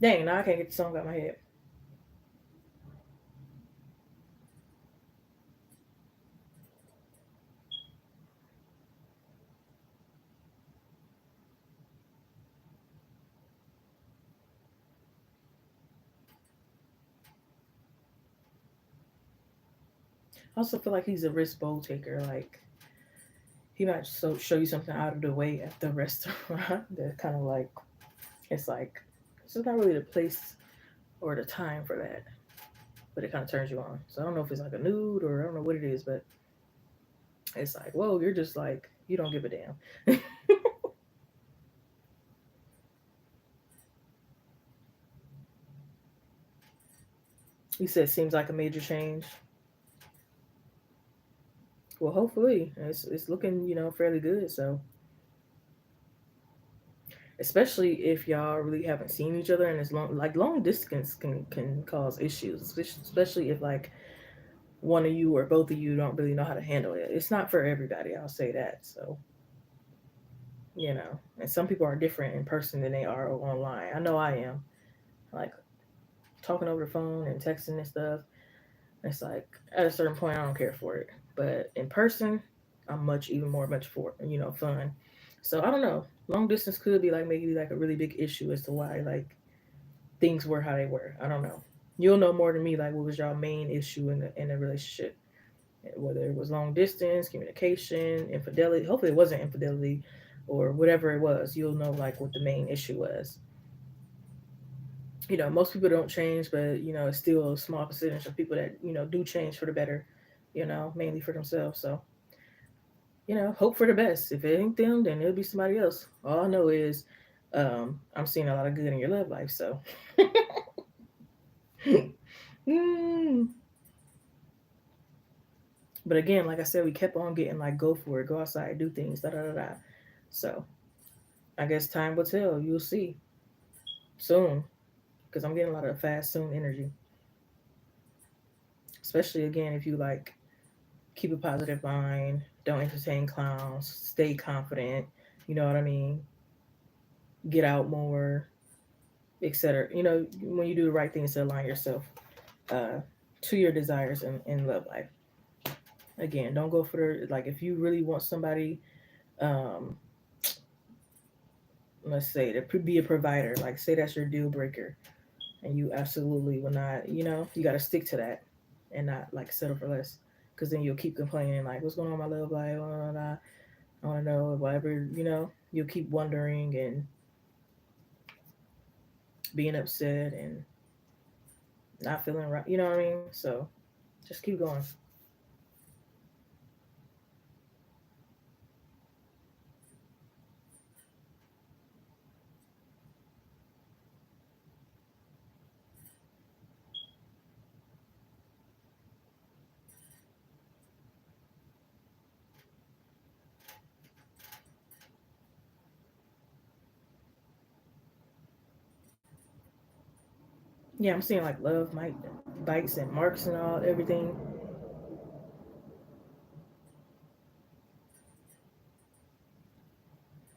Dang, now I can't get the song out of my head. I also feel like he's a risk bowl taker. Like he might show you something out of the way at the restaurant that kind of like it's like it's just not really the place or the time for that, but it kind of turns you on. So I don't know if it's like a nude or I don't know what it is, but it's like whoa, you're just like you don't give a damn. He said seems like a major change. Well, hopefully it's looking fairly good. So especially if y'all really haven't seen each other and it's long distance can cause issues, especially if like one of you or both of you don't really know how to handle it. It's not for everybody, I'll say that. So and some people are different in person than they are online. I know I am. Like talking over the phone and texting and stuff, it's like at a certain point I don't care for it, but in person I'm much for fun. So I don't know, long distance could be like maybe like a really big issue as to why like things were how they were. I don't know. You'll know more than me. Like, what was your main issue in the relationship? Whether it was long distance, communication, infidelity. Hopefully, it wasn't infidelity, or whatever it was. You'll know like what the main issue was. Most people don't change, but it's still a small percentage of people that do change for the better. Mainly for themselves. So hope for the best. If it ain't them, then it'll be somebody else. All I know is, I'm seeing a lot of good in your love life. So. Mm. But again, like I said, we kept on getting like, go for it, go outside, do things, da da da da. So I guess time will tell. You'll see soon, because I'm getting a lot of fast soon energy. Especially again, if you like keep a positive mind, don't entertain clowns, stay confident. You know what I mean? Get out more, etc. When you do the right things to align yourself uh, to your desires in love life. Again, don't go for the like if you really want somebody. Um, let's say to be a provider, like say that's your deal breaker and you absolutely will not, you got to stick to that and not like settle for less, because then you'll keep complaining like what's going on in my love life, I want to know whatever, you'll keep wondering and being upset and not feeling right, you know what I mean? So just keep going. Yeah, I'm seeing like love might bites and marks and all everything.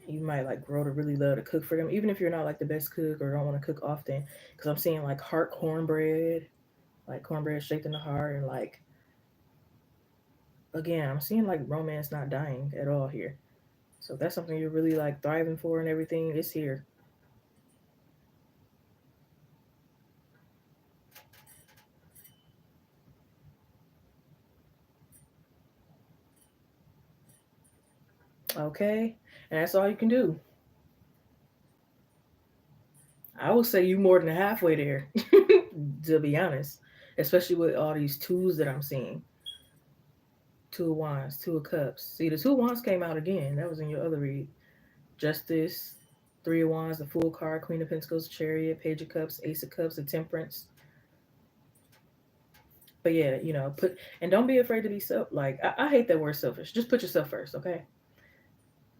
You might like grow to really love to cook for them, even if you're not like the best cook or don't want to cook often. Because I'm seeing like heart cornbread, like cornbread shaped in the heart, and like again, I'm seeing like romance not dying at all here. So if that's something you're really like thriving for and everything, it's here. Okay? And that's all you can do. I would say you more than halfway there, to be honest. Especially with all these twos that I'm seeing. Two of Wands, Two of Cups. See, the Two of Wands came out again. That was in your other read. Justice, Three of Wands, the Fool card, Queen of Pentacles, Chariot, Page of Cups, Ace of Cups, the Temperance. But yeah, put and don't be afraid to be I hate that word selfish. Just put yourself first, okay?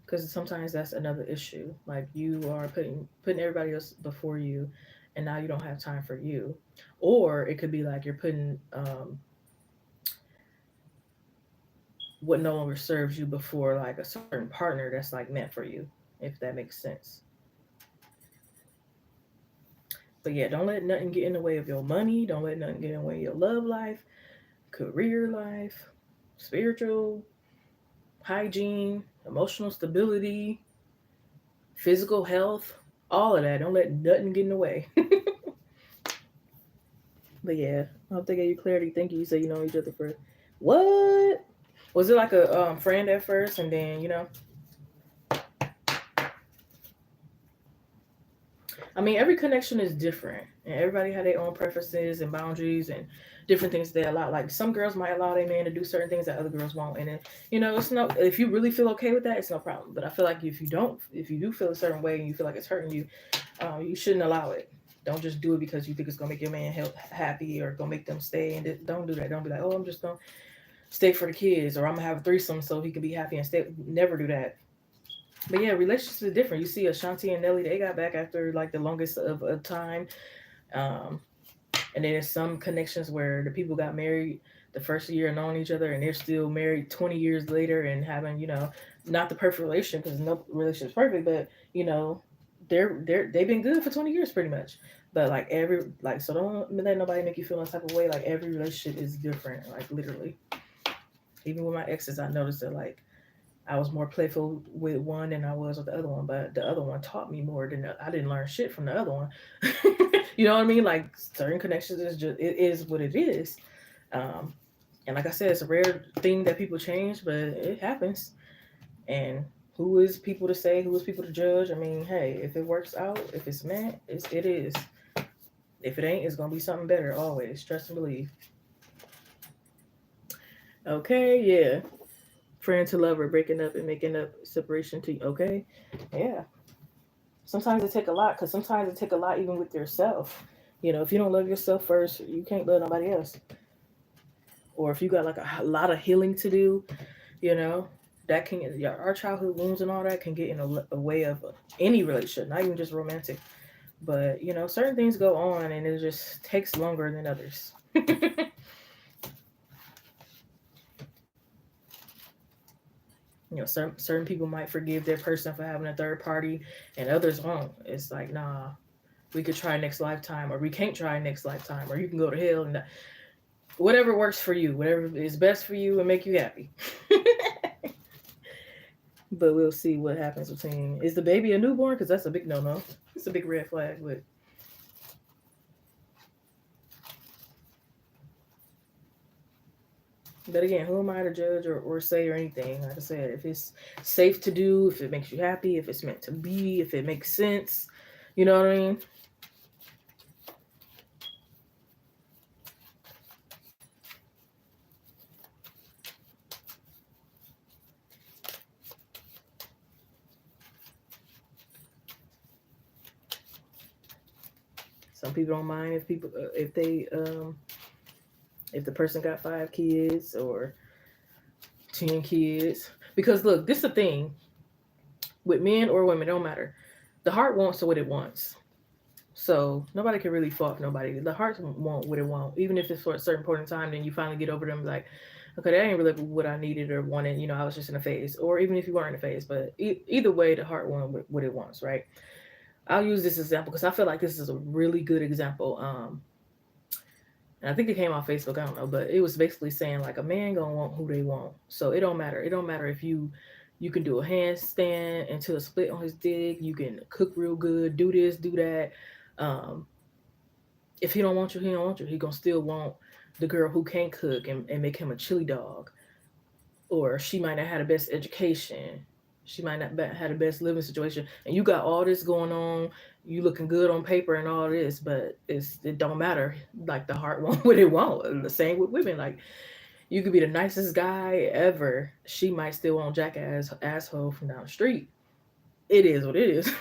Because sometimes that's another issue. Like you are putting everybody else before you, and now you don't have time for you. Or it could be like you're putting what no longer serves you before like a certain partner that's like meant for you, if that makes sense. But yeah, don't let nothing get in the way of your money. Don't let nothing get in the way of your love life, career life, spiritual, hygiene, emotional stability, physical health, all of that. Don't let nothing get in the way. But yeah, I hope they gave you clarity. Thank you. You said you know each other for what? Was it like a friend at first, and then I mean, every connection is different, and everybody had their own preferences and boundaries and different things they allow. Like some girls might allow their man to do certain things that other girls won't, and then it's no. If you really feel okay with that, it's no problem. But I feel like if you don't, if you do feel a certain way and you feel like it's hurting you, you shouldn't allow it. Don't just do it because you think it's gonna make your man happy or gonna make them stay. And don't do that. Don't be like, oh, I'm just gonna stay for the kids, or I'm gonna have a threesome so he can be happy and stay. Never do that. But yeah, relationships are different. You see Ashanti and Nelly, they got back after like the longest of a time. Um, and then there's some connections where the people got married the first year knowing each other, and they're still married 20 years later and having, not the perfect relationship because no relationship's perfect, but they've been good for 20 years pretty much. But so don't let nobody make you feel some type of way. Like every relationship is different, like literally. Even with my exes, I noticed that like I was more playful with one than I was with the other one, but the other one taught me more than I didn't learn shit from the other one. You know what I mean? Like certain connections is just it is what it is. Um, and like I said, it's a rare thing that people change, but it happens. And who is people to say? Who is people to judge? I mean, hey, if it works out, if it's meant, it is. If it ain't, it's gonna be something better always. Trust and believe. Okay, yeah. Friend to lover, breaking up and making up, separation to okay, yeah. Sometimes it take a lot because sometimes it take a lot even with yourself. If you don't love yourself first, you can't love nobody else. Or if you got like a lot of healing to do, you know, that can our childhood wounds and all that can get in a way of any relationship, not even just romantic. But certain things go on and it just takes longer than others. Certain people might forgive their person for having a third party, and others won't. It's like, nah, we could try next lifetime, or we can't try next lifetime, or you can go to hell, and whatever works for you, whatever is best for you and make you happy. But we'll see what happens between. Is the baby a newborn? Because that's a big no-no. It's a big red flag. But again, who am I to judge or say or anything? Like I said, if it's safe to do, if it makes you happy, if it's meant to be, if it makes sense, you know what I mean? Some people don't mind if the person got 5 kids or 10 kids, because look, this is the thing with men or women, don't matter. The heart wants what it wants. So nobody can really fault nobody. The heart want what it want, even if it's for a certain point in time. Then you finally get over them, like, okay, that ain't really what I needed or wanted. I was just in a phase, or even if you weren't in a phase. But either way, the heart wants what it wants, right? I'll use this example because I feel like this is a really good example. And I think it came off Facebook, I don't know, but it was basically saying like a man gonna want who they want. So it don't matter. It don't matter if you can do a handstand into a split on his dick, you can cook real good, do this, do that. Um, if he don't want you, he don't want you. He gonna still want the girl who can't cook and make him a chili dog. Or she might not have the best education. She might not have the best living situation. And you got all this going on. You looking good on paper and all this, but it don't matter. Like the heart want what it want. And the same with women. Like you could be the nicest guy ever. She might still want jackass asshole from down the street. It is what it is.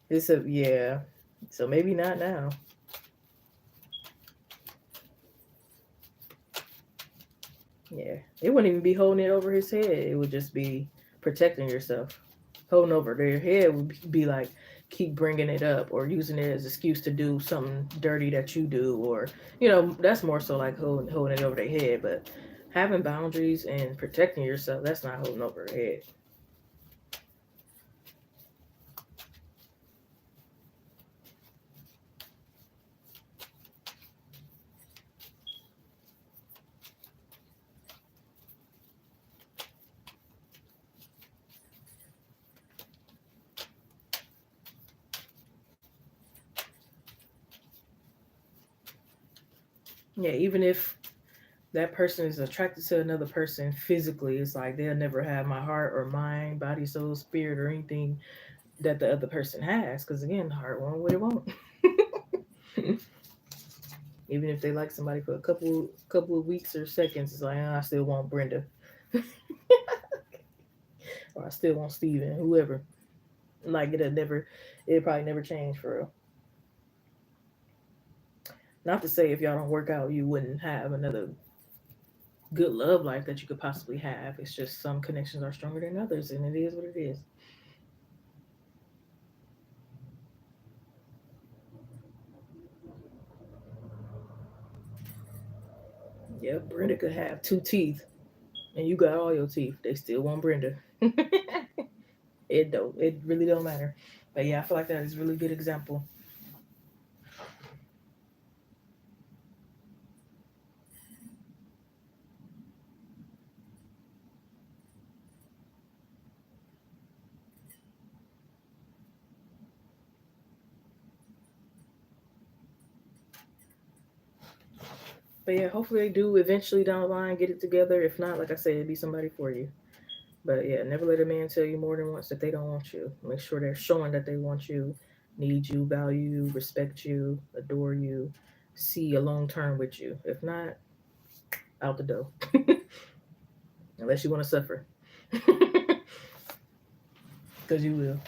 It's a yeah. So maybe not now. Yeah. It wouldn't even be holding it over his head. It would just be protecting yourself. Holding over their head would be like keep bringing it up or using it as an excuse to do something dirty that you do, or that's more so like holding it over their head. But having boundaries and protecting yourself, that's not holding over their head. Yeah, even if that person is attracted to another person physically, it's like they'll never have my heart or mind, body, soul, spirit, or anything that the other person has. Because again, the heart won't what it won't. Even if they like somebody for a couple of weeks or seconds, it's like I still want Brenda, or I still want Steven, whoever. Like it probably never change for real. Not to say if y'all don't work out, you wouldn't have another good love life that you could possibly have. It's just some connections are stronger than others, and it is what it is. Yeah, Brenda could have two teeth, and you got all your teeth. They still want Brenda. It don't. It really don't matter. But yeah, I feel like that is a really good example. But yeah, hopefully they do eventually down the line get it together. If not, like I said, it'd be somebody for you. But yeah, never let a man tell you more than once that they don't want you. Make sure they're showing that they want you, need you, value you, respect you, adore you, see a long term with you. If not, out the door. Unless you want to suffer. Because you will.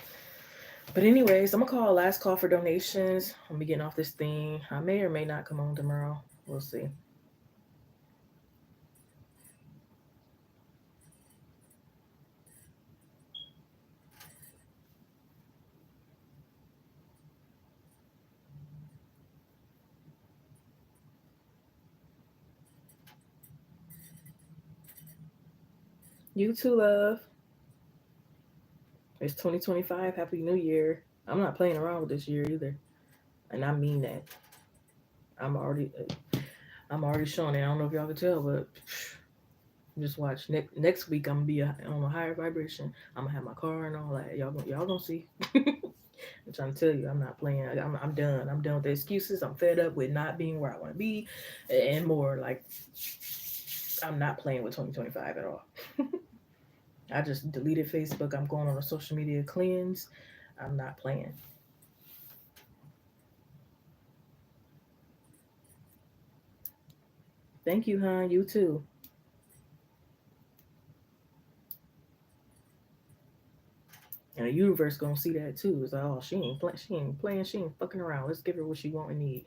But anyways, I'm gonna call last call for donations. I'm gonna be getting off this thing. I may or may not come on tomorrow. We'll see. You too, love. It's 2025. Happy New Year. I'm not playing around with this year either, and I mean that. I'm already, I'm already showing it. I don't know if y'all can tell, but just watch. Next week, I'm gonna be on a higher vibration. I'm gonna have my car and all that. Y'all gonna see. I'm trying to tell you, I'm not playing. I'm done. I'm done with the excuses. I'm fed up with not being where I want to be, and more. Like I'm not playing with 2025 at all. I just deleted Facebook. I'm going on a social media cleanse. I'm not playing. Thank you, hon. You too. And the universe gonna see that too. It's like, oh, she ain't playing, she ain't fucking around. Let's give her what she want and need.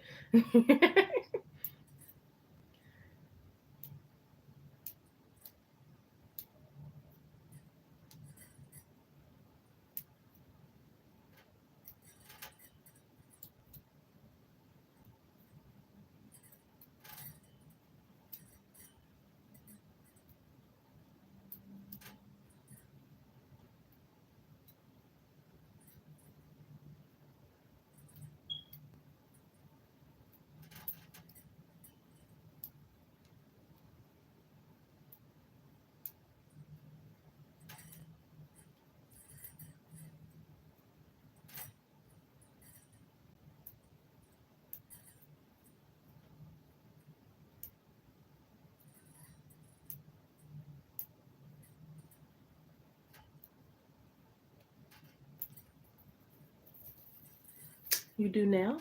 You do now?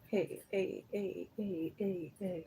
Hey, hey, hey, hey, hey, hey.